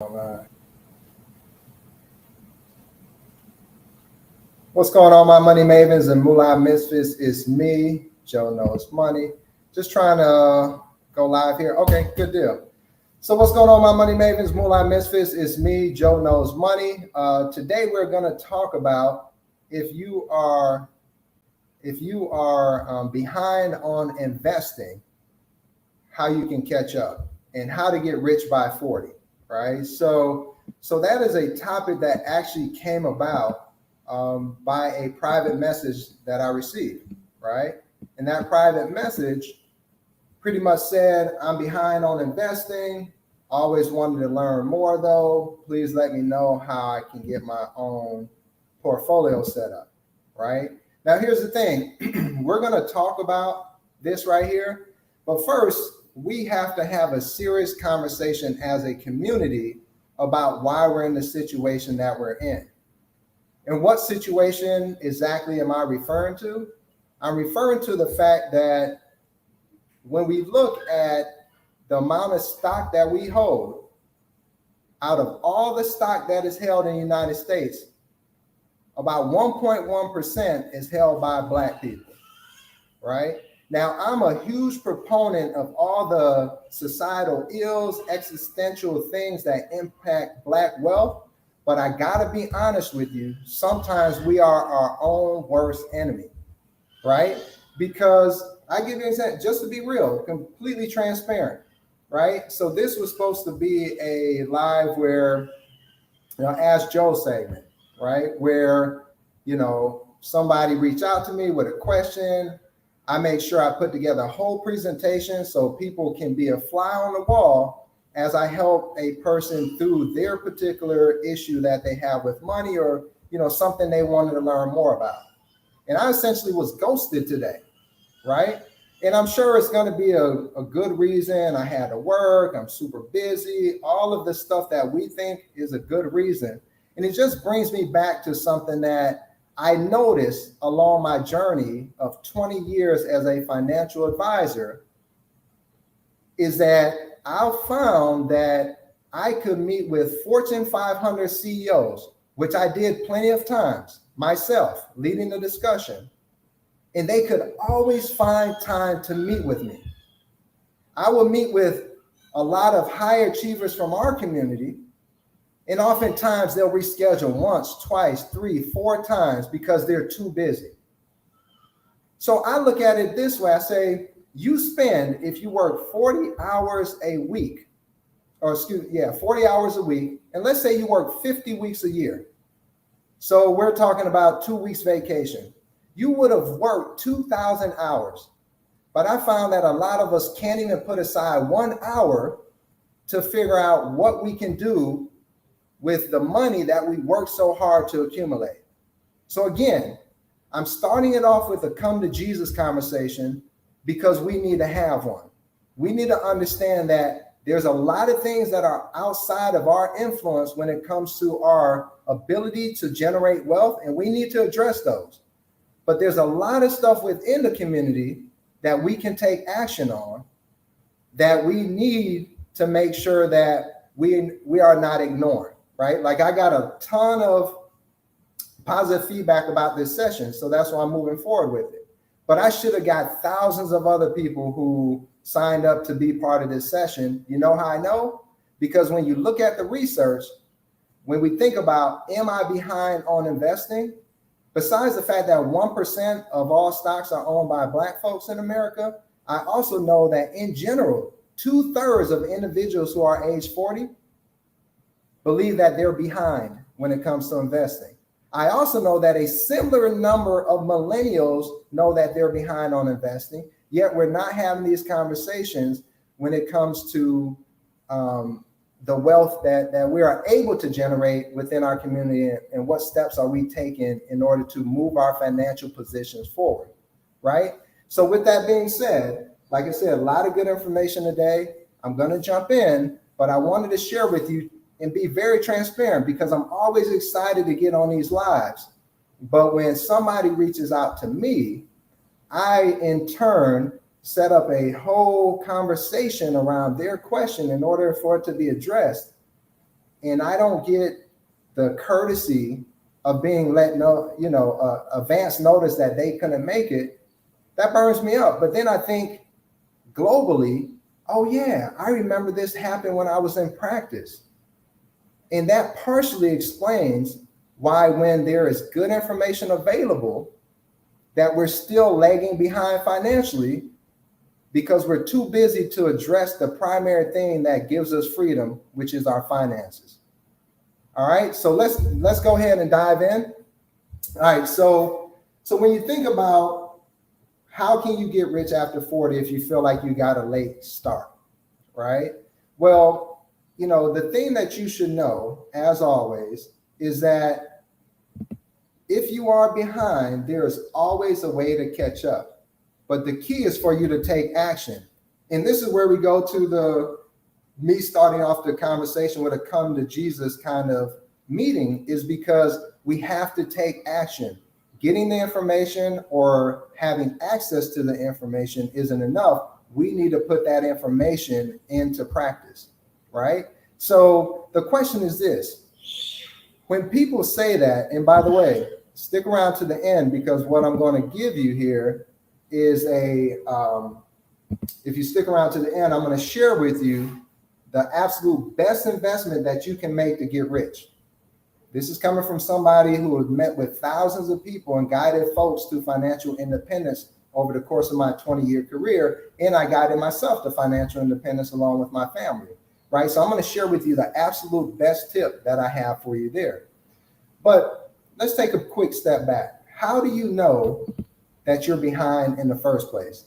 All right. What's going on, my money mavens and moolah misfits? It's me, Joe Knows Money. Just trying to go live here. Okay, good deal. So what's going on, my money mavens, moolah misfits? It's me, Joe Knows Money. Today we're going to talk about if you are behind on investing, how you can catch up and how to get rich by 40. Right. So that is a topic that actually came about by a private message that I received, right? And that private message pretty much said, I'm behind on investing, always wanted to learn more though. Please let me know how I can get my own portfolio set up, right? Now, here's the thing. We're going to talk about this right here. But first, we have to have a serious conversation as a community about why we're in the situation that we're in. And what situation exactly am I referring to? I'm referring to the fact that when we look at the amount of stock that we hold, out of all the stock that is held in the United States, about 1.1% is held by Black people, right? Now, I'm a huge proponent of all the societal ills, existential things that impact Black wealth. But I gotta be honest with you, sometimes we are our own worst enemy, right? Because I give you an example, just to be real, completely transparent, right? So this was supposed to be a live where, Ask Joe segment, right? Where, somebody reached out to me with a question. I make sure I put together a whole presentation so people can be a fly on the wall as I help a person through their particular issue that they have with money or, something they wanted to learn more about. And I essentially was ghosted today, right? And I'm sure it's going to be a good reason. I had to work, I'm super busy, all of the stuff that we think is a good reason. And it just brings me back to something that I noticed along my journey of 20 years as a financial advisor is that I found that I could meet with Fortune 500 CEOs, which I did plenty of times myself, leading the discussion, and they could always find time to meet with me. I would meet with a lot of high achievers from our community, and oftentimes they'll reschedule once, twice, 3, 4 times because they're too busy. So I look at it this way. I say, you spend, if you work 40 hours a week, 40 hours a week, and let's say you work 50 weeks a year. So we're talking about 2 weeks vacation. You would have worked 2,000 hours. But I found that a lot of us can't even put aside 1 hour to figure out what we can do with the money that we work so hard to accumulate. So again, I'm starting it off with a come to Jesus conversation because we need to have one. We need to understand that there's a lot of things that are outside of our influence when it comes to our ability to generate wealth, and we need to address those. But there's a lot of stuff within the community that we can take action on that we need to make sure that we are not ignoring, right? Like I got a ton of positive feedback about this session, so that's why I'm moving forward with it. But I should have got thousands of other people who signed up to be part of this session. You know how I know? Because when you look at the research, when we think about, am I behind on investing? Besides the fact that 1% of all stocks are owned by Black folks in America, I also know that in general, 2/3 of individuals who are age 40 believe that they're behind when it comes to investing. I also know that a similar number of millennials know that they're behind on investing, yet we're not having these conversations when it comes to the wealth that we are able to generate within our community and what steps are we taking in order to move our financial positions forward, right? So with that being said, like I said, a lot of good information today. I'm going to jump in, but I wanted to share with you and be very transparent because I'm always excited to get on these lives. But when somebody reaches out to me, I in turn set up a whole conversation around their question in order for it to be addressed. and I don't get the courtesy of being let know, advance notice that they couldn't make it, that burns me up. But then I think globally, oh yeah, I remember this happened when I was in practice. And that partially explains why when there is good information available, that we're still lagging behind financially, because we're too busy to address the primary thing that gives us freedom, which is our finances. All right, so let's go ahead and dive in. All right, so when you think about how can you get rich after 40 if you feel like you got a late start, right? Well, the thing that you should know, as always, is that if you are behind, there is always a way to catch up. But the key is for you to take action. And this is where we go to me starting off the conversation with a come to Jesus kind of meeting, is because we have to take action. Getting the information or having access to the information isn't enough. We need to put that information into practice, right? So the question is this: when people say that, and by the way, stick around to the end, because what I'm going to give you here is if you stick around to the end, I'm going to share with you the absolute best investment that you can make to get rich. This is coming from somebody who has met with thousands of people and guided folks to financial independence over the course of my 20-year career. And I guided myself to financial independence along with my family, right? So I'm going to share with you the absolute best tip that I have for you there. But let's take a quick step back. How do you know that you're behind in the first place?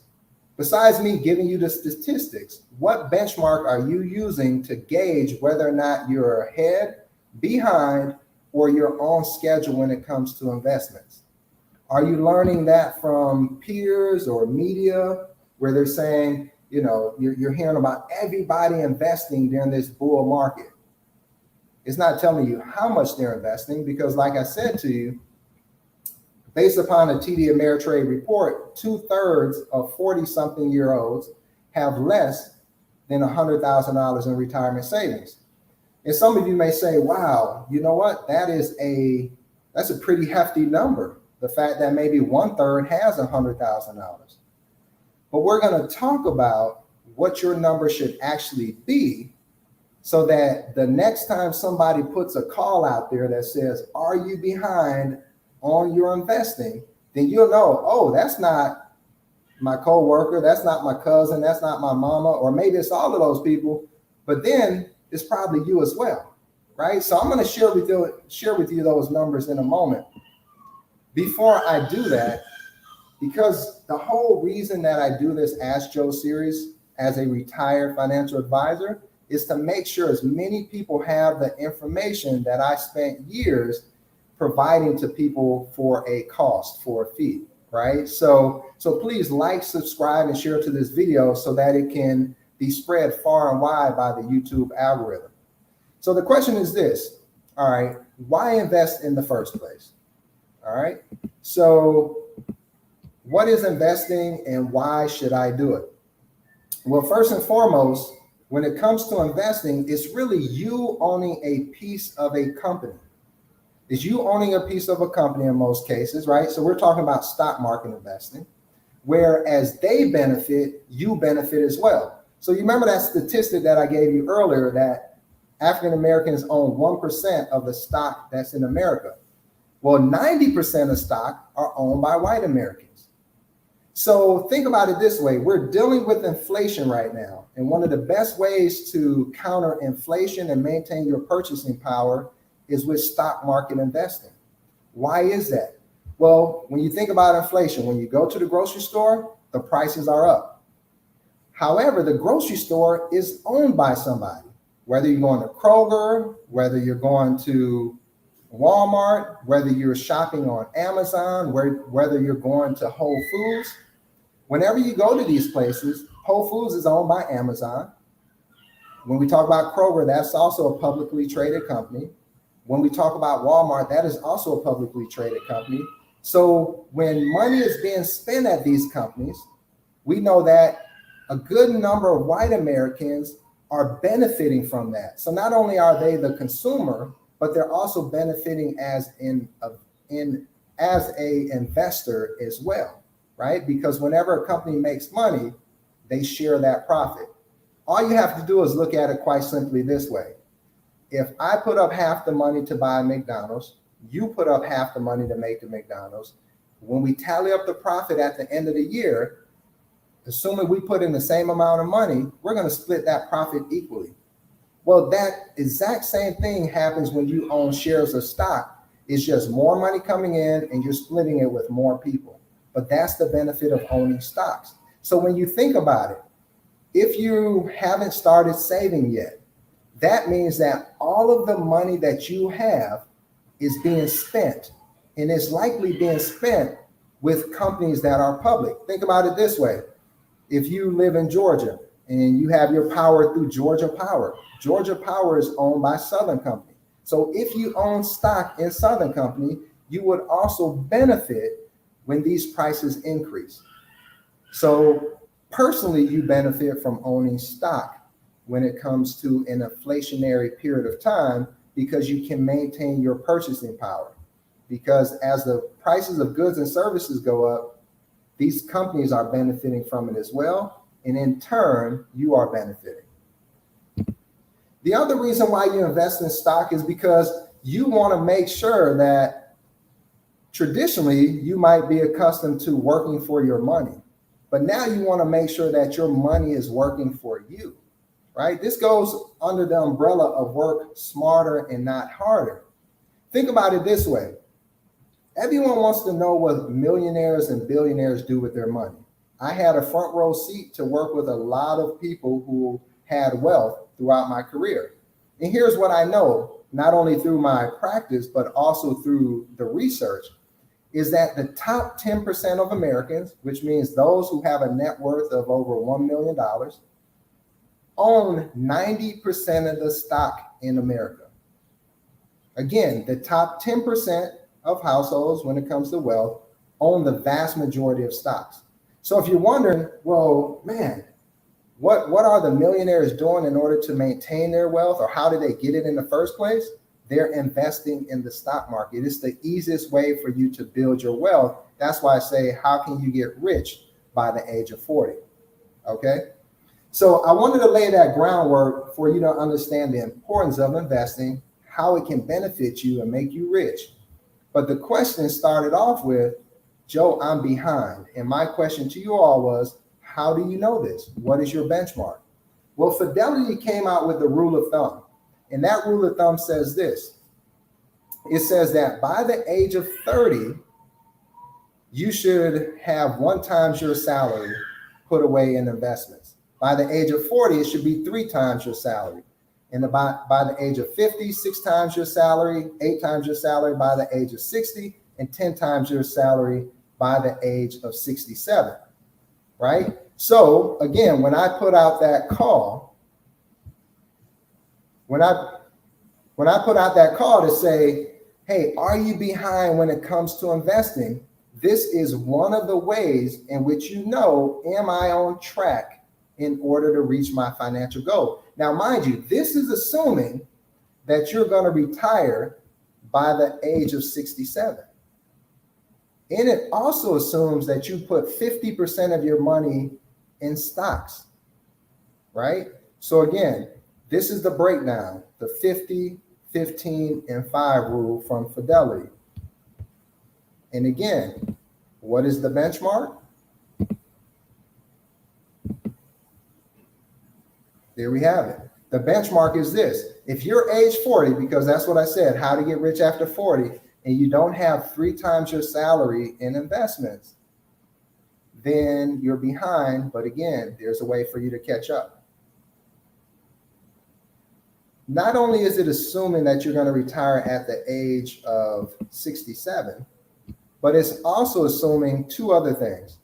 Besides me giving you the statistics, what benchmark are you using to gauge whether or not you're ahead, behind, or you're on schedule when it comes to investments? Are you learning that from peers or media where they're saying, you're hearing about everybody investing during this bull market? It's not telling you how much they're investing, because like I said to you, based upon a TD Ameritrade report, 2/3 of 40-something-year-olds have less than $100,000 in retirement savings. And some of you may say, wow, you know what? That's a pretty hefty number. The fact that maybe 1/3 has $100,000. But we're going to talk about what your number should actually be, so that the next time somebody puts a call out there that says, are you behind on your investing, then you'll know, oh, that's not my coworker, that's not my cousin, that's not my mama, or maybe it's all of those people, but then it's probably you as well, right? So I'm going to share with you those numbers in a moment. Before I do that, because the whole reason that I do this Ask Joe series as a retired financial advisor is to make sure as many people have the information that I spent years providing to people for a cost, for a fee, right? So please like, subscribe, and share to this video so that it can be spread far and wide by the YouTube algorithm. So the question is this, all right, why invest in the first place? All right, so what is investing and why should I do it? Well, first and foremost, when it comes to investing, it's really you owning a piece of a company. Is you owning a piece of a company in most cases, right? So we're talking about stock market investing, whereas they benefit, you benefit as well. So you remember that statistic that I gave you earlier, that African Americans own 1% of the stock that's in America. Well, 90% of stock are owned by white Americans. So think about it this way. We're dealing with inflation right now. And one of the best ways to counter inflation and maintain your purchasing power is with stock market investing. Why is that? Well, when you think about inflation, when you go to the grocery store, the prices are up. However, the grocery store is owned by somebody. Whether you're going to Kroger, whether you're going to Walmart, whether you're shopping on Amazon, whether you're going to Whole Foods, whenever you go to these places, Whole Foods is owned by Amazon. When we talk about Kroger, that's also a publicly traded company. When we talk about Walmart, that is also a publicly traded company. So when money is being spent at these companies, we know that a good number of white Americans are benefiting from that. So not only are they the consumer, but they're also benefiting as a investor as well, right? Because whenever a company makes money, they share that profit. All you have to do is look at it quite simply this way. If I put up half the money to buy McDonald's, you put up half the money to make the McDonald's. When we tally up the profit at the end of the year, assuming we put in the same amount of money, we're going to split that profit equally. Well, that exact same thing happens when you own shares of stock. It's just more money coming in and you're splitting it with more people. But that's the benefit of owning stocks. So when you think about it, if you haven't started saving yet, that means that all of the money that you have is being spent, and it's likely being spent with companies that are public. Think about it this way. If you live in Georgia and you have your power through Georgia Power is owned by Southern Company. So if you own stock in Southern Company, you would also benefit when these prices increase. So personally, you benefit from owning stock when it comes to an inflationary period of time, because you can maintain your purchasing power. Because as the prices of goods and services go up, these companies are benefiting from it as well. And in turn, you are benefiting. The other reason why you invest in stock is because you want to make sure that traditionally you might be accustomed to working for your money, but now you want to make sure that your money is working for you. Right? This goes under the umbrella of work smarter and not harder. Think about it this way. Everyone wants to know what millionaires and billionaires do with their money. I had a front row seat to work with a lot of people who had wealth throughout my career. And here's what I know, not only through my practice, but also through the research, is that the top 10% of Americans, which means those who have a net worth of over $1 million, own 90% of the stock in America. Again, the top 10% of households, when it comes to wealth, own the vast majority of stocks. So if you're wondering, well, man, what are the millionaires doing in order to maintain their wealth, or how did they get it in the first place? They're investing in the stock market. It's the easiest way for you to build your wealth. That's why I say, how can you get rich by the age of 40? Okay. So I wanted to lay that groundwork for you to understand the importance of investing, how it can benefit you and make you rich. But the question started off with, Joe, I'm behind. And my question to you all was, how do you know this? What is your benchmark? Well, Fidelity came out with the rule of thumb. And that rule of thumb says this. It says that by the age of 30, you should have 1 times your salary put away in investments. By the age of 40, it should be 3 times your salary. And by the age of 50, 6 times your salary, 8 times your salary by the age of 60, and 10 times your salary by the age of 67, right? So again, when I put out that call, when I put out that call to say, hey, are you behind when it comes to investing? This is one of the ways in which you know, am I on track in order to reach my financial goal? Now, mind you, this is assuming that you're going to retire by the age of 67. And it also assumes that you put 50% of your money in stocks, right? So again, this is the breakdown, the 50, 15, and 5 rule from Fidelity. And again, what is the benchmark? There we have it. The benchmark is this. If you're age 40, because that's what I said, how to get rich after 40, and you don't have 3 times your salary in investments, then you're behind. But again, there's a way for you to catch up. Not only is it assuming that you're going to retire at the age of 67, but it's also assuming 2 other things.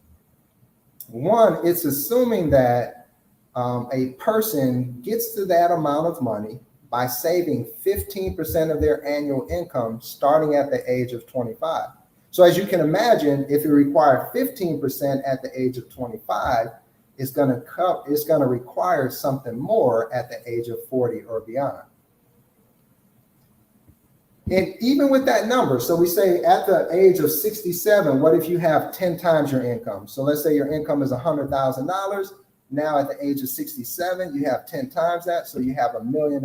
One, it's assuming that a person gets to that amount of money by saving 15% of their annual income starting at the age of 25. So as you can imagine, if you require 15% at the age of 25, it's going to require something more at the age of 40 or beyond. And even with that number, so we say at the age of 67, what if you have 10 times your income? So let's say your income is $100,000. Now at the age of 67, you have 10 times that, so you have $1 million.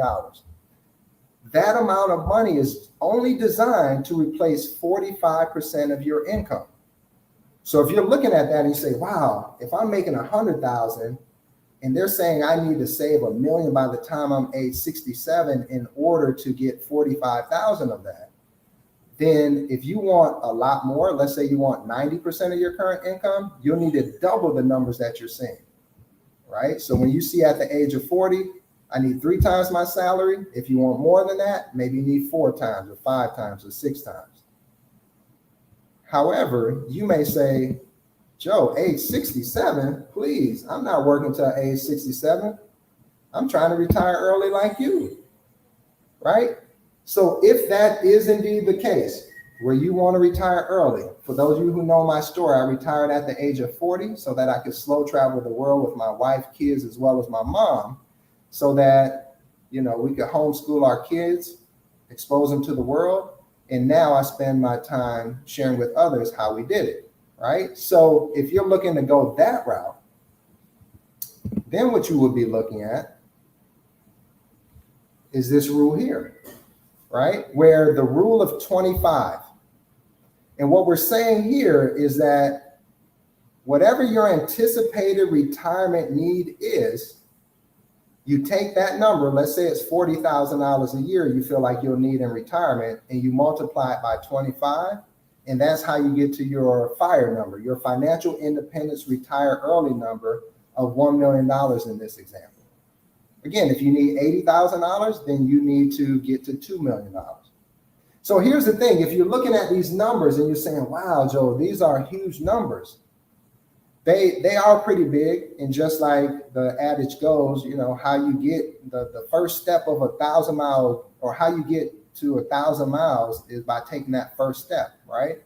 That amount of money is only designed to replace 45% of your income. So if you're looking at that and you say, wow, if I'm making 100,000 and they're saying I need to save $1 million by the time I'm age 67 in order to get 45,000 of that, then if you want a lot more, let's say you want 90% of your current income, you'll need to double the numbers that you're seeing, right? So when you see at the age of 40, I need 3 times my salary. If you want more than that, maybe you need 4 times or 5 times or 6 times. However, you may say, Joe, age 67, please, I'm not working till age 67. I'm trying to retire early like you, right? So if that is indeed the case, where you want to retire early, for those of you who know my story, I retired at the age of 40 so that I could slow travel the world with my wife, kids, as well as my mom, so that, we could homeschool our kids, expose them to the world. And now I spend my time sharing with others how we did it, right? So if you're looking to go that route, then what you would be looking at is this rule here, right? Where the rule of 25. And what we're saying here is that whatever your anticipated retirement need is, you take that number, let's say it's $40,000 a year you feel like you'll need in retirement, and you multiply it by 25, and that's how you get to your FIRE number, your financial independence retire early number of $1 million in this example. Again, if you need $80,000, then you need to get to $2 million. So here's the thing, if you're looking at these numbers and you're saying, wow, Joe, these are huge numbers. They are pretty big, and just like the adage goes, how you get the first step of 1,000 miles, or how you get to 1,000 miles is by taking that first step, right?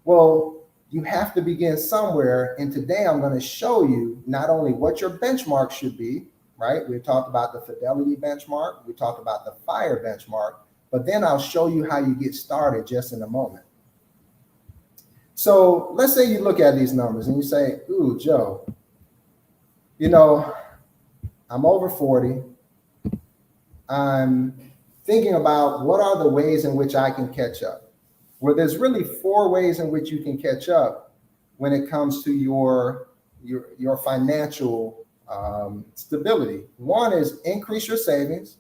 Well, you have to begin somewhere, and today I'm going to show you not only what your benchmark should be, right? We talked about the Fidelity benchmark, we talked about the FIRE benchmark, but then I'll show you how you get started just in a moment. So let's say you look at these numbers and you say, ooh, Joe, I'm over 40. I'm thinking about what are the ways in which I can catch up. Well, there's really 4 ways in which you can catch up when it comes to your financial stability. 1 is increase your savings.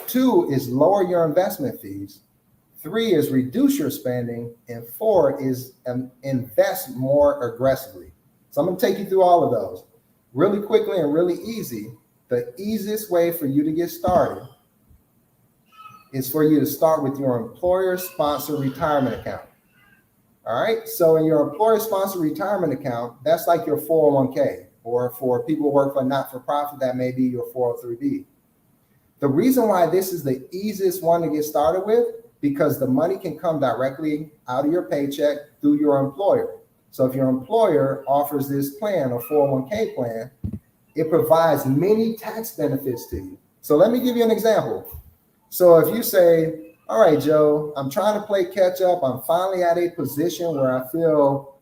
2 is lower your investment fees. 3 is reduce your spending, and 4 is invest more aggressively. So I'm going to take you through all of those really quickly and really easy. The easiest way for you to get started is for you to start with your employer-sponsored retirement account. All right. So in your employer-sponsored retirement account, that's like your 401k, or for people who work for not-for-profit, that may be your 403b. The reason why this is the easiest one to get started with, because the money can come directly out of your paycheck through your employer. So if your employer offers this plan, a 401k plan, it provides many tax benefits to you. So let me give you an example. So if you say, all right, Joe, I'm trying to play catch up. I'm finally at a position where I feel,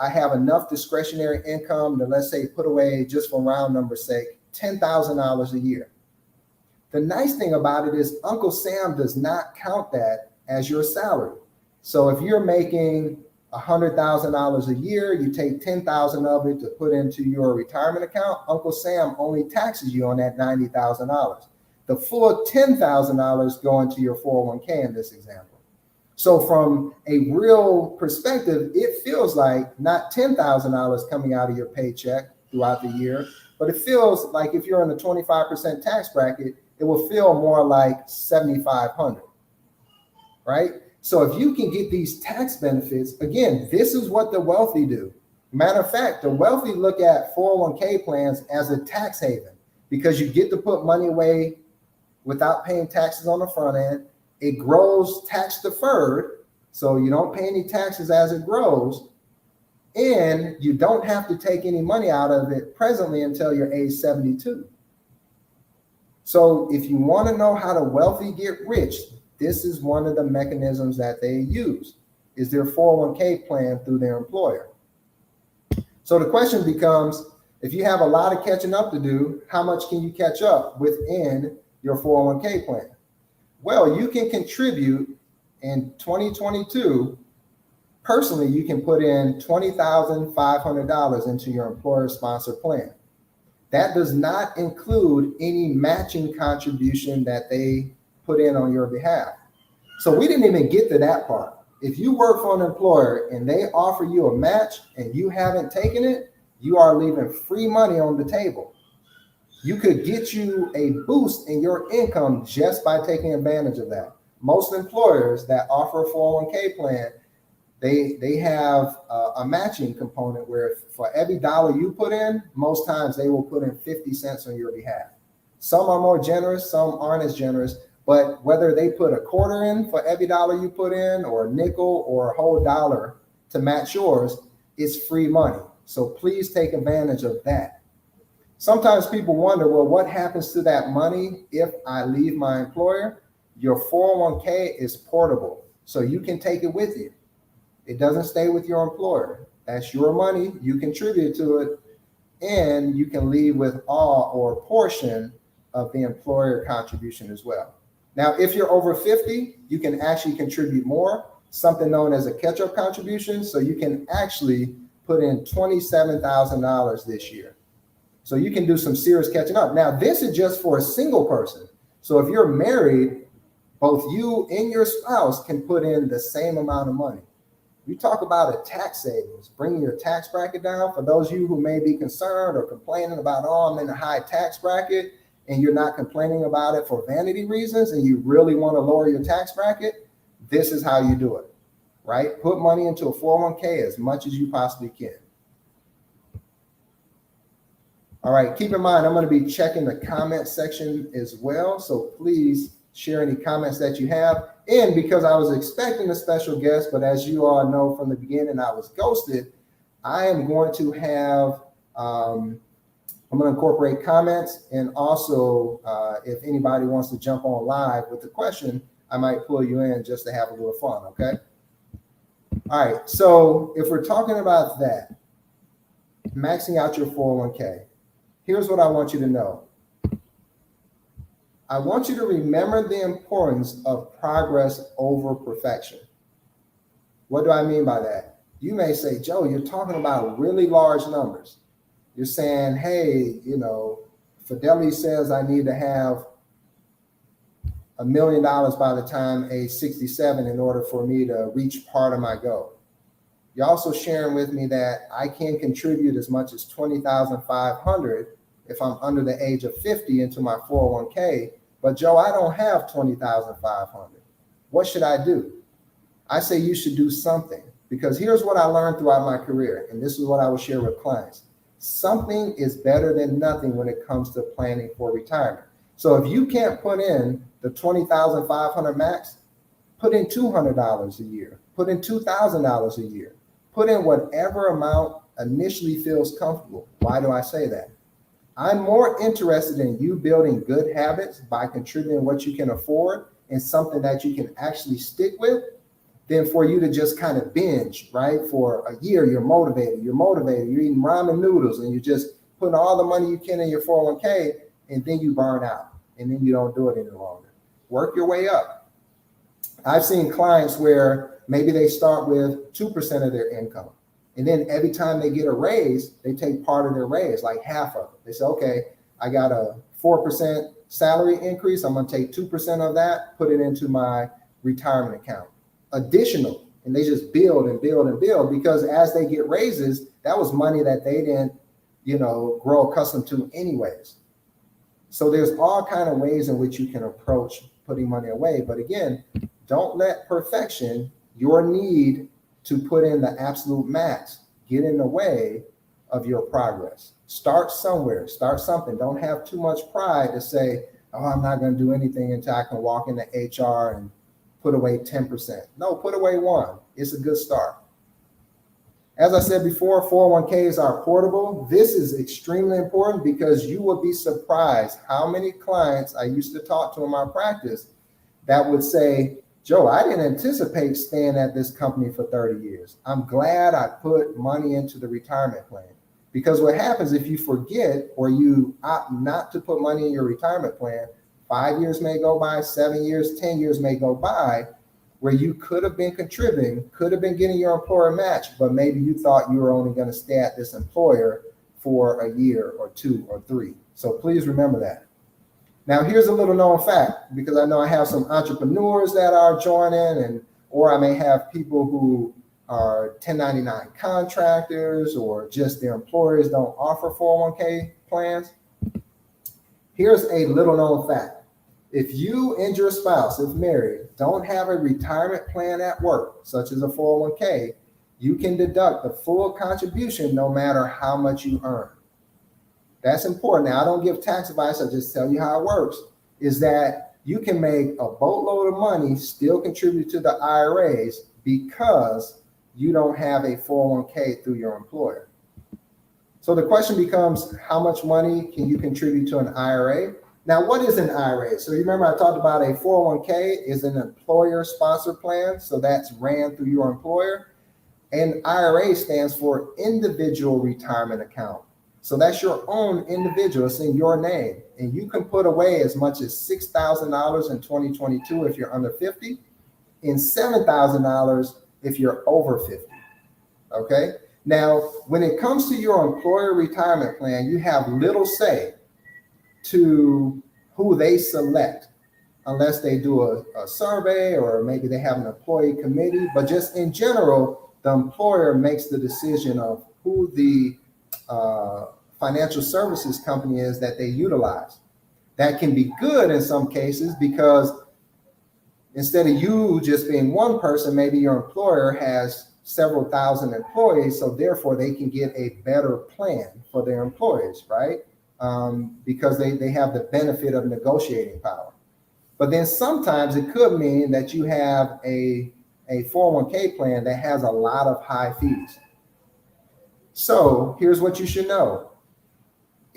I have enough discretionary income to, let's say, put away, just for round number's sake, $10,000 a year. The nice thing about it is Uncle Sam does not count that as your salary. So if you're making $100,000 a year, you take $10,000 of it to put into your retirement account, Uncle Sam only taxes you on that $90,000. The full $10,000 go into your 401k in this example. So from a real perspective, it feels like not $10,000 coming out of your paycheck throughout the year, but it feels like if you're in the 25% tax bracket, it will feel more like $7,500, right? So if you can get these tax benefits, again, this is what the wealthy do. Matter of fact, the wealthy look at 401k plans as a tax haven, because you get to put money away without paying taxes on the front end. It grows tax deferred, so you don't pay any taxes as it grows. And you don't have to take any money out of it presently until you're age 72. So if you want to know how the wealthy get rich, this is one of the mechanisms that they use, is their 401k plan through their employer. So the question becomes, if you have a lot of catching up to do, how much can you catch up within your 401k plan? Well, you can contribute in 2022. Personally, you can put in $20,500 into your employer-sponsored plan. That does not include any matching contribution that they put in on your behalf. So we didn't even get to that part. If you work for an employer and they offer you a match and you haven't taken it, you are leaving free money on the table. You could get you a boost in your income just by taking advantage of that. Most employers that offer a 401k plan, they have a matching component where for every dollar you put in, most times they will put in 50 cents on your behalf. Some are more generous, some aren't as generous, but whether they put a quarter in for every dollar you put in, or a nickel, or a whole dollar to match yours, it's free money. So please take advantage of that. Sometimes people wonder, well, what happens to that money if I leave my employer? Your 401k is portable, so you can take it with you. It doesn't stay with your employer. That's your money. You contribute to it, and you can leave with all or a portion of the employer contribution as well. Now, if you're over 50, you can actually contribute more, something known as a catch-up contribution. So you can actually put in $27,000 this year. So you can do some serious catching up. Now, this is just for a single person. So if you're married, both you and your spouse can put in the same amount of money. We talk about a tax savings, bringing your tax bracket down. For those of you who may be concerned or complaining about, oh, I'm in a high tax bracket, and you're not complaining about it for vanity reasons, and you really want to lower your tax bracket, this is how you do it, right? Put money into a 401k as much as you possibly can. All right, keep in mind, I'm going to be checking the comment section as well. So please share any comments that you have. And because I was expecting a special guest, but as you all know from the beginning, I was ghosted, I am going to have, I'm going to incorporate comments, and also if anybody wants to jump on live with the question, I might pull you in just to have a little fun, okay? All right, so if we're talking about that, maxing out your 401k, here's what I want you to know. I want you to remember the importance of progress over perfection. What do I mean by that? You may say, Joe, you're talking about really large numbers. You're saying, hey, you know, Fidelity says I need to have $1 million by the time age 67 in order for me to reach part of my goal. You're also sharing with me that I can contribute as much as $20,500 if I'm under the age of 50 into my 401k, but Joe, I don't have $20,500. What should I do? I say you should do something, because here's what I learned throughout my career, and this is what I will share with clients. Something is better than nothing when it comes to planning for retirement. So if you can't put in the $20,500 max, put in $200 a year, put in $2,000 a year, put in whatever amount initially feels comfortable. Why do I say that? I'm more interested in you building good habits by contributing what you can afford and something that you can actually stick with, than for you to just kind of binge, right? For a year, you're motivated, you're eating ramen noodles, and you're just putting all the money you can in your 401k, and then you burn out, and then you don't do it any longer. Work your way up. I've seen clients where maybe they start with 2% of their income, and then every time they get a raise, they take part of their raise, like half of it. They say, okay, I got a 4% salary increase. I'm going to take 2% of that, put it into my retirement account. Additional, and they just build and build and build, because as they get raises, that was money that they didn't, grow accustomed to anyways. So there's all kind of ways in which you can approach putting money away. But again, don't let perfection, your need to put in the absolute max, get in the way of your progress. Start somewhere, start something. Don't have too much pride to say, oh, I'm not going to do anything until I can walk into HR and put away 10%. No, put away 1%. It's a good start. As I said before, 401ks are portable. This is extremely important because you will be surprised how many clients I used to talk to in my practice that would say, Joe, I didn't anticipate staying at this company for 30 years. I'm glad I put money into the retirement plan. Because what happens if you forget or you opt not to put money in your retirement plan, 5 years may go by, 7 years, 10 years may go by, where you could have been contributing, could have been getting your employer match, but maybe you thought you were only going to stay at this employer for a year or 2 or 3. So please remember that. Now, here's a little known fact, because I know I have some entrepreneurs that are joining, or I may have people who are 1099 contractors, or just their employers don't offer 401k plans. Here's a little known fact. If you and your spouse, if married, don't have a retirement plan at work, such as a 401k, you can deduct the full contribution no matter how much you earn. That's important. Now, I don't give tax advice. I just tell you how it works, is that you can make a boatload of money, still contribute to the IRAs because you don't have a 401k through your employer. So the question becomes, how much money can you contribute to an IRA? Now, what is an IRA? So you remember I talked about a 401k is an employer-sponsored plan. So that's ran through your employer. And IRA stands for individual retirement account. So that's your own individual. It's in your name. And you can put away as much as $6,000 in 2022 if you're under 50, and $7,000 if you're over 50. Okay? Now, when it comes to your employer retirement plan, you have little say to who they select, unless they do a survey or maybe they have an employee committee. But just in general, the employer makes the decision of who the financial services company is that they utilize. That can be good in some cases, because instead of you just being one person, maybe your employer has several thousand employees, so therefore they can get a better plan for their employees, right? Because they have the benefit of negotiating power. But then sometimes it could mean that you have a 401k plan that has a lot of high fees. So here's what you should know.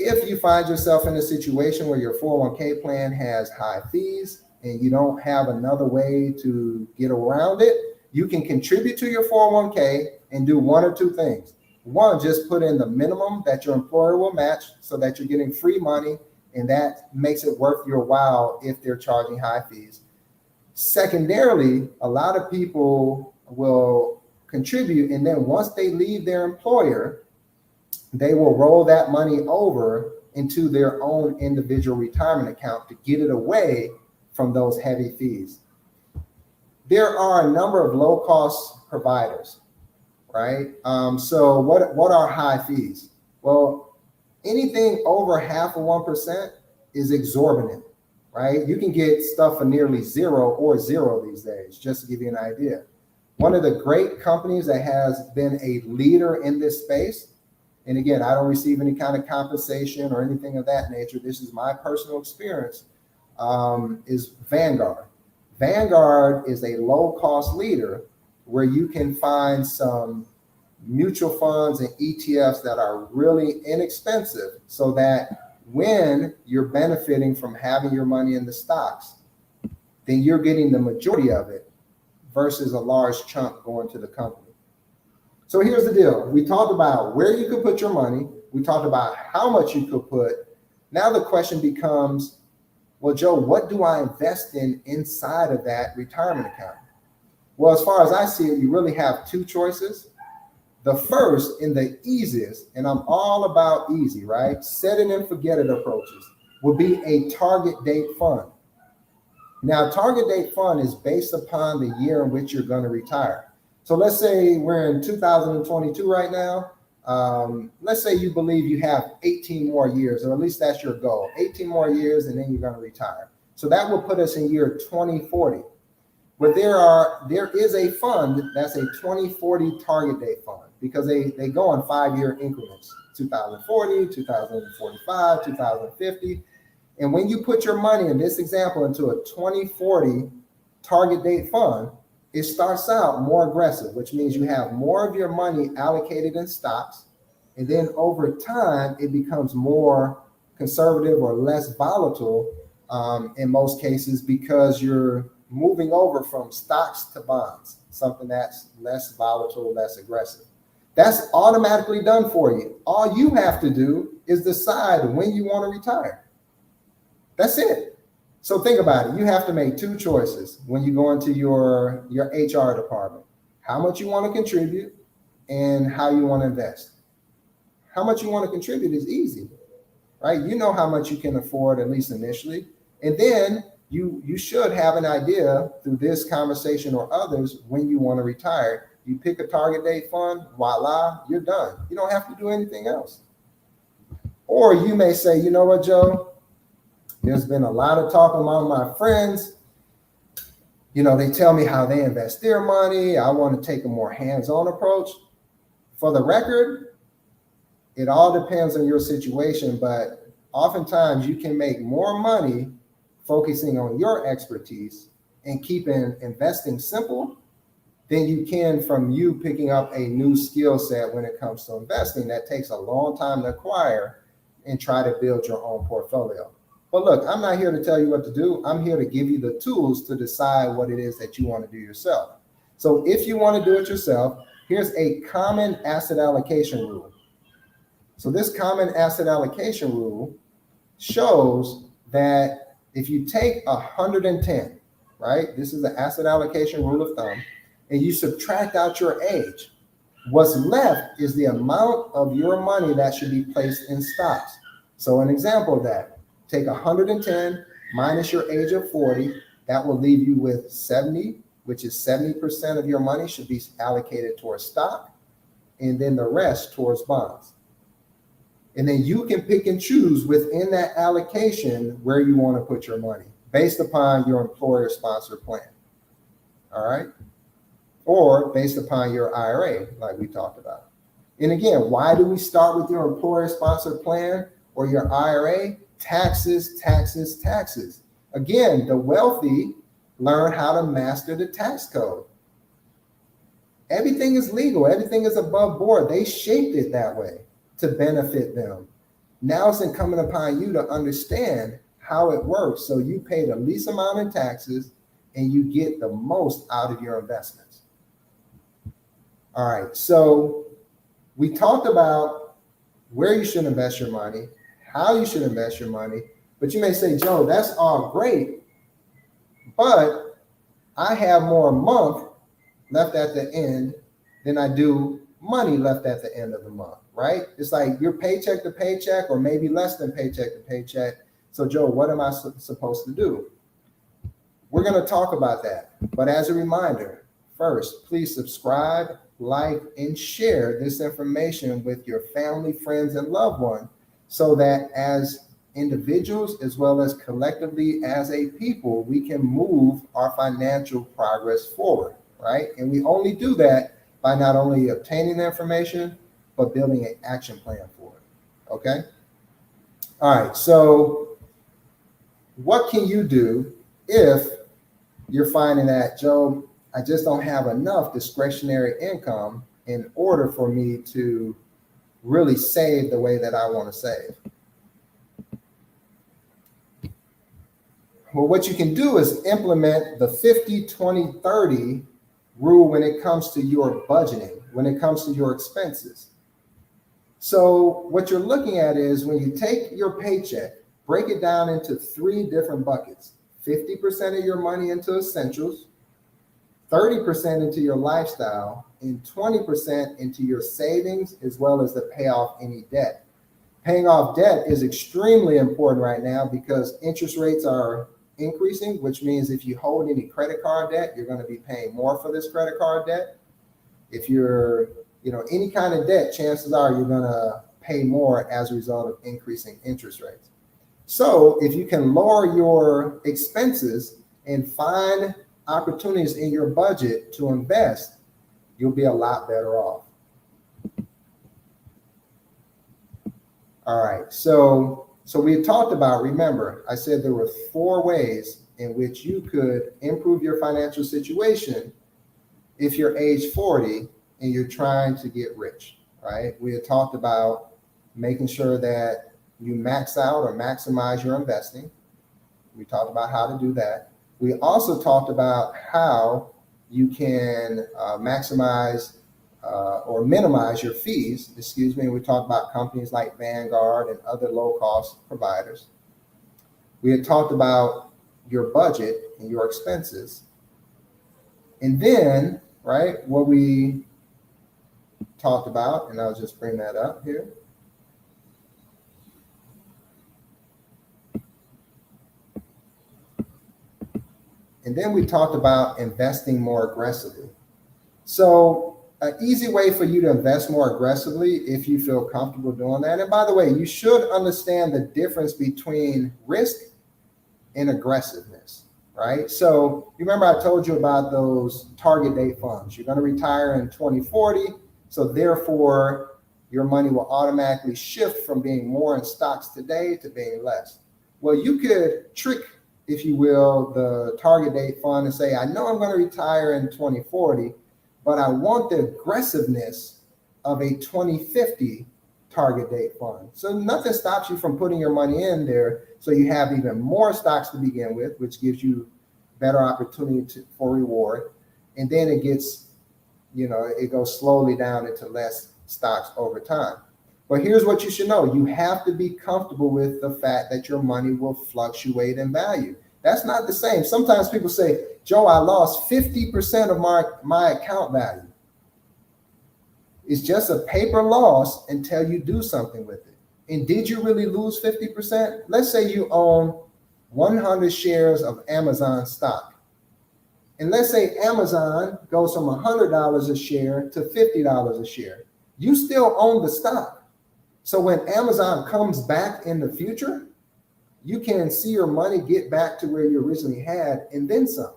If you find yourself in a situation where your 401k plan has high fees and you don't have another way to get around it, you can contribute to your 401k and do one or two things. One, just put in the minimum that your employer will match so that you're getting free money, and that makes it worth your while if they're charging high fees. Secondarily, a lot of people will contribute, and then once they leave their employer, they will roll that money over into their own individual retirement account to get it away from those heavy fees. There are a number of low-cost providers, right? So what are high fees? Well, anything over 0.5% is exorbitant, right? You can get stuff for nearly zero or zero these days, just to give you an idea. One of the great companies that has been a leader in this space, and again, I don't receive any kind of compensation or anything of that nature, this is my personal experience, is Vanguard. Vanguard is a low-cost leader where you can find some mutual funds and ETFs that are really inexpensive, so that when you're benefiting from having your money in the stocks, then you're getting the majority of it versus a large chunk going to the company. So here's the deal. We talked about where you could put your money. We talked about how much you could put. Now the question becomes, well, Joe, what do I invest in inside of that retirement account? Well, as far as I see it, you really have two choices. The first and the easiest, and I'm all about easy, right? Set it and forget it approaches, will be a target date fund. Now, target date fund is based upon the year in which you're going to retire. So let's say we're in 2022 right now. Let's say you believe you have 18 more years, or at least that's your goal, 18 more years, and then you're going to retire. So that will put us in year 2040. But there is a fund that's a 2040 target date fund, because they go on 5-year increments, 2040, 2045, 2050. And when you put your money in this example into a 2040 target date fund, it starts out more aggressive, which means you have more of your money allocated in stocks. And then over time, it becomes more conservative or less volatile in most cases, because you're moving over from stocks to bonds, something that's less volatile, less aggressive. That's automatically done for you. All you have to do is decide when you want to retire. That's it. So think about it. You have to make two choices when you go into your HR department: how much you want to contribute and how you want to invest. How much you want to contribute is easy, right? You know how much you can afford, at least initially. And then you should have an idea through this conversation or others when you want to retire. You pick a target date fund, voila, you're done. You don't have to do anything else. Or you may say, you know what, Joe? There's been a lot of talk among my friends. You know, they tell me how they invest their money. I want to take a more hands-on approach. For the record, it all depends on your situation, but oftentimes you can make more money focusing on your expertise and keeping investing simple than you can from you picking up a new skill set when it comes to investing that takes a long time to acquire and try to build your own portfolio. But look, I'm not here to tell you what to do. I'm here to give you the tools to decide what it is that you want to do yourself. So if you want to do it yourself, here's a common asset allocation rule. So this common asset allocation rule shows that if you take 110, right? This is the asset allocation rule of thumb, and you subtract out your age, what's left is the amount of your money that should be placed in stocks. So an example of that, take 110 minus your age of 40, that will leave you with 70, which is 70% of your money should be allocated towards stock, and then the rest towards bonds. And then you can pick and choose within that allocation where you want to put your money based upon your employer-sponsored plan. All right? Or based upon your IRA, like we talked about. And again, why do we start with your employer-sponsored plan or your IRA? Taxes, taxes, taxes. Again, the wealthy learn how to master the tax code. Everything is legal. Everything is above board. They shaped it that way to benefit them. Now it's incumbent upon you to understand how it works so you pay the least amount in taxes and you get the most out of your investments. All right, so we talked about where you should invest your money, how you should invest your money, but you may say, Joe, that's all great, but I have more month left at the end than I do money left at the end of the month, right? It's like you're paycheck to paycheck or maybe less than paycheck to paycheck. So Joe, what am I supposed to do? We're going to talk about that. But as a reminder, first, please subscribe, like, and share this information with your family, friends, and loved ones so that as individuals as well as collectively as a people, we can move our financial progress forward, right? And we only do that by not only obtaining the information, but building an action plan for it, okay? All right, so what can you do if you're finding that, Joe, I just don't have enough discretionary income in order for me to really save the way that I want to save? Well, what you can do is implement the 50-20-30 rule when it comes to your budgeting, when it comes to your expenses. So what you're looking at is when you take your paycheck, break it down into 3 different buckets: 50% of your money into essentials, 30% into your lifestyle, and 20% into your savings, as well as to pay off any debt. Paying off debt is extremely important right now because interest rates are increasing, which means if you hold any credit card debt, you're going to be paying more for this credit card debt. If you're, any kind of debt, chances are you're going to pay more as a result of increasing interest rates. So if you can lower your expenses and find opportunities in your budget to invest, you'll be a lot better off. All right, so we talked about, remember, I said there were 4 ways in which you could improve your financial situation if you're age 40 and you're trying to get rich, right? We had talked about making sure that you max out or maximize your investing. We talked about how to do that. We also talked about how you can maximize or minimize your fees, We talked about companies like Vanguard and other low-cost providers. We had talked about your budget and your expenses. And then, right, what we talked about, and I'll just bring that up here. And then we talked about investing more aggressively. So an easy way for you to invest more aggressively, if you feel comfortable doing that. And by the way, you should understand the difference between risk and aggressiveness, right? So you remember I told you about those target date funds. You're going to retire in 2040. So therefore, your money will automatically shift from being more in stocks today to being less. Well, you could trick, if you will, the target date fund and say, I know I'm going to retire in 2040, but I want the aggressiveness of a 2050 target date fund. So nothing stops you from putting your money in there so you have even more stocks to begin with, which gives you better opportunity for reward. And then it gets, it goes slowly down into less stocks over time. But here's what you should know. You have to be comfortable with the fact that your money will fluctuate in value. That's not the same. Sometimes people say, Joe, I lost 50% of my account value. It's just a paper loss until you do something with it. And did you really lose 50%? Let's say you own 100 shares of Amazon stock. And let's say Amazon goes from $100 a share to $50 a share. You still own the stock. So when Amazon comes back in the future, you can see your money get back to where you originally had and then some.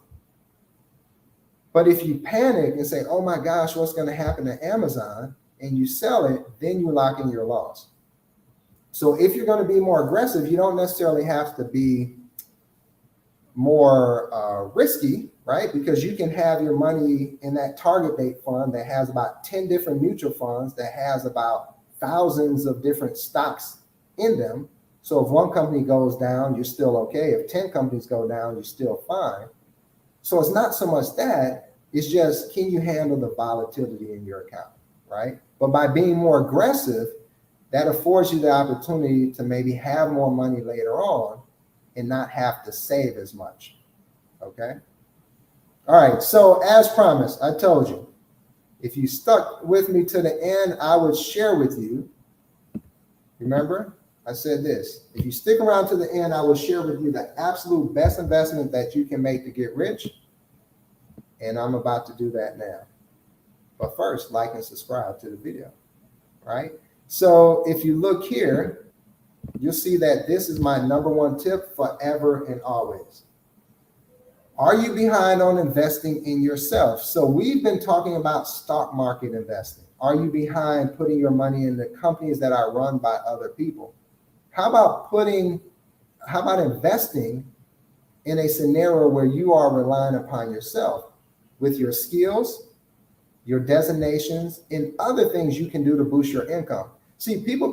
But if you panic and say, oh my gosh, what's going to happen to Amazon, and you sell it, then you lock in your loss. So if you're going to be more aggressive, you don't necessarily have to be more risky, right? Because you can have your money in that target date fund that has about 10 different mutual funds that has about thousands of different stocks in them. So if one company goes down, you're still okay. If 10 companies go down, you're still fine. So it's not so much that, it's just, can you handle the volatility in your account, right? But by being more aggressive, that affords you the opportunity to maybe have more money later on and not have to save as much, okay? All right, so as promised, I told you, if you stuck with me to the end, I would share with you, remember, I said this, if you stick around to the end, I will share with you the absolute best investment that you can make to get rich. And I'm about to do that now. But first, like and subscribe to the video, right? So if you look here, you'll see that this is my number one tip forever and always. Are you behind on investing in yourself? So we've been talking about stock market investing. Are you behind putting your money in the companies that are run by other people? How about investing in a scenario where you are relying upon yourself with your skills, your designations, and other things you can do to boost your income? See, people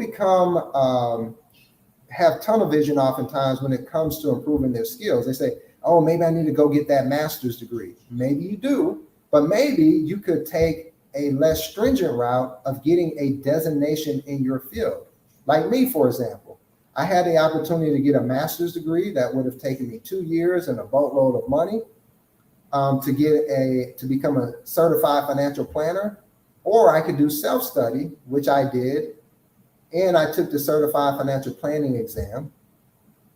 have tunnel vision oftentimes when it comes to improving their skills. They say, oh, maybe I need to go get that master's degree. Maybe you do, but maybe you could take a less stringent route of getting a designation in your field. Like me, for example. I had the opportunity to get a master's degree that would have taken me 2 years and a boatload of money to become a certified financial planner, or I could do self-study, which I did, and I took the certified financial planning exam.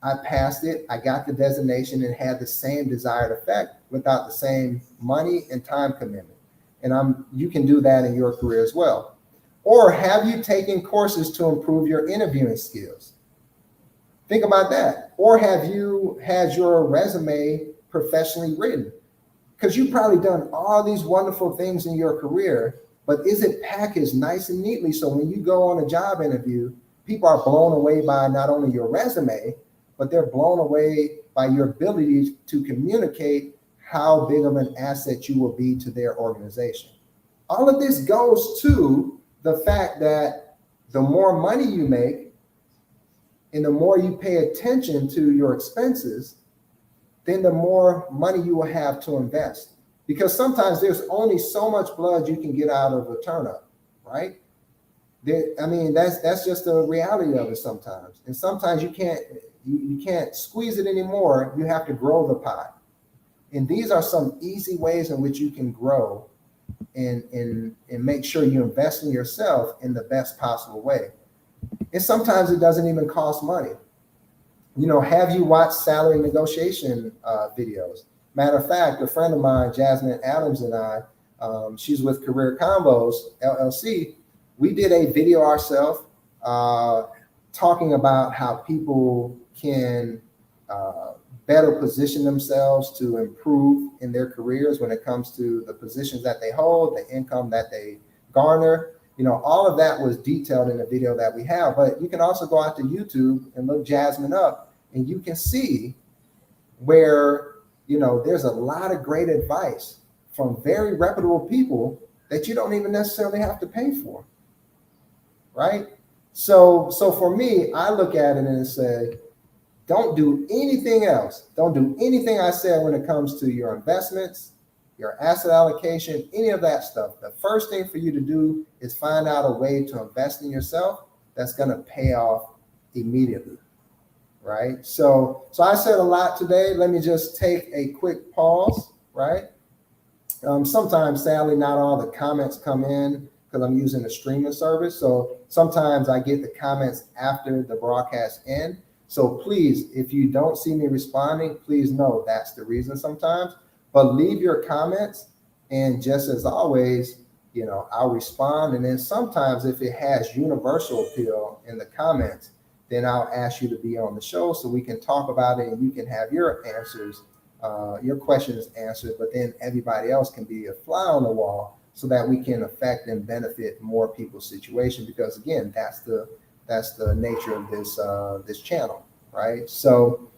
I passed it, I got the designation, and had the same desired effect without the same money and time commitment. And you can do that in your career as well. Or have you taken courses to improve your interviewing skills? Think about that. Or have you had your resume professionally written? Because you've probably done all these wonderful things in your career, but is it packaged nice and neatly so when you go on a job interview, people are blown away by not only your resume, but they're blown away by your ability to communicate how big of an asset you will be to their organization. All of this goes to the fact that the more money you make and the more you pay attention to your expenses, then the more money you will have to invest. Because sometimes there's only so much blood you can get out of a turnip, right? That's just the reality of it sometimes. And sometimes you can't squeeze it anymore. You have to grow the pie. And these are some easy ways in which you can grow and make sure you invest in yourself in the best possible way. And sometimes it doesn't even cost money. Have you watched salary negotiation videos? Matter of fact, a friend of mine, Jasmine Adams, and I, she's with Career Combos, LLC. We did a video ourselves talking about how people can better position themselves to improve in their careers when it comes to the positions that they hold, the income that they garner. All of that was detailed in the video that we have, but you can also go out to YouTube and look Jasmine up, and you can see where, there's a lot of great advice from very reputable people that you don't even necessarily have to pay for, right? So for me, I look at it and say, don't do anything else. Don't do anything I said when it comes to your investments, your asset allocation, any of that stuff. The first thing for you to do is find out a way to invest in yourself that's going to pay off immediately, right? So I said a lot today. Let me just take a quick pause, right? Sometimes, sadly, not all the comments come in because I'm using a streaming service. So sometimes I get the comments after the broadcast ends. So please, if you don't see me responding, please know that's the reason sometimes. But leave your comments, and just as always, I'll respond. And then sometimes if it has universal appeal in the comments, then I'll ask you to be on the show so we can talk about it and you can have your answers, your questions answered, but then everybody else can be a fly on the wall so that we can affect and benefit more people's situation. Because again, that's the nature of this channel, right? So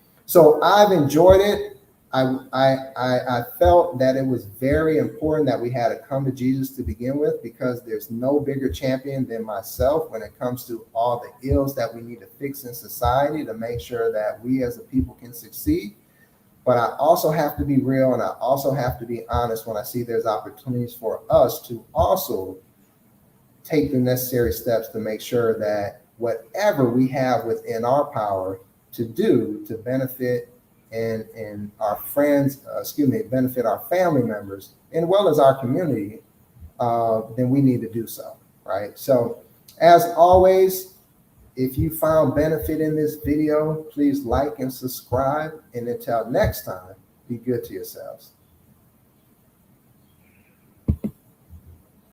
I've enjoyed it. I felt that it was very important that we had to come to Jesus to begin with, because there's no bigger champion than myself when it comes to all the ills that we need to fix in society to make sure that we as a people can succeed. But I also have to be real, and I also have to be honest when I see there's opportunities for us to also take the necessary steps to make sure that whatever we have within our power to do to benefit and our friends, benefit our family members, and well as our community, then we need to do so, right? So as always, if you found benefit in this video, please like and subscribe. And until next time, be good to yourselves.